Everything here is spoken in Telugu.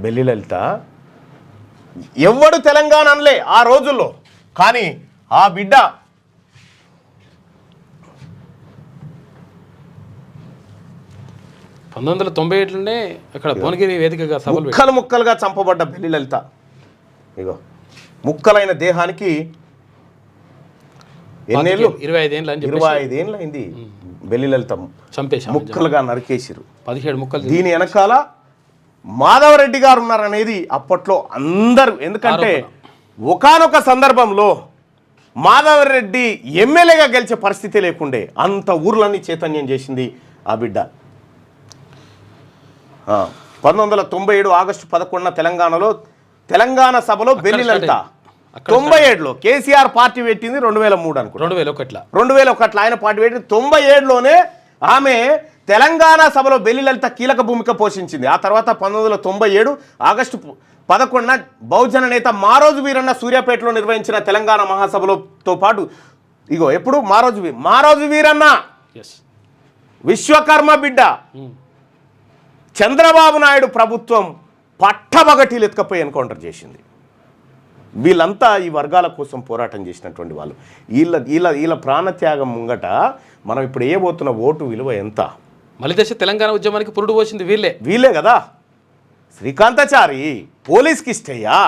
బెల్లి లలిత ఎవ్వడు తెలంగాణ అనలే ఆ రోజుల్లో. కానీ ఆ బిడ్డ 1997లోనే అక్కడ భువనగిరి వేదికగా సభలు ముక్కలుగా చంపబడ్డ బెల్లి లలిత. ఇగో ముక్కలైన దేహానికి ఎన్నేళ్ళు? 25 ఏళ్ళు అయింది. బెల్లి లలిత చంపేసి ముక్కలుగా నరికేసిరు. 17 ముక్కలు. దీని వెనకాల మాధవరెడ్డి గారు ఉన్నారనేది అప్పట్లో అందరూ. ఎందుకంటే ఒకానొక సందర్భంలో మాధవరెడ్డి ఎమ్మెల్యేగా గెలిచే పరిస్థితి లేకుండే, అంత ఊర్లన్నీ చైతన్యం చేసింది ఆ బిడ్డ. 1997 ఆగస్టు 11 తెలంగాణలో తెలంగాణ సభలో బెల్లి లలిత. 97లో కేసీఆర్ పార్టీ పెట్టింది 2003 అనుకో, 2001 ఆయన పార్టీ పెట్టింది. 97లోనే ఆమె తెలంగాణ సభలో బెల్లి లలిత కీలక భూమిక పోషించింది. ఆ తర్వాత 1997 ఆగస్టు 11 బహుజన నేత మారోజు వీరన్న సూర్యాపేటలో నిర్వహించిన తెలంగాణ మహాసభలతో పాటు ఇగో ఎప్పుడు మారోజు వీరన్న విశ్వకర్మ బిడ్డ చంద్రబాబు నాయుడు ప్రభుత్వం పట్టబగటీలు ఎత్తుకపోయి ఎన్కౌంటర్ చేసింది. వీళ్ళంతా ఈ వర్గాల కోసం పోరాటం చేసినటువంటి వాళ్ళు. వీళ్ళ ప్రాణత్యాగం ముంగట మనం ఇప్పుడు ఏబోతున్న ఓటు విలువ ఎంత? మలిదశ తెలంగాణ ఉద్యమానికి పురుడు పోసింది వీళ్ళే కదా. శ్రీకాంతాచారి పోలీస్కి ఇష్టయ్యా.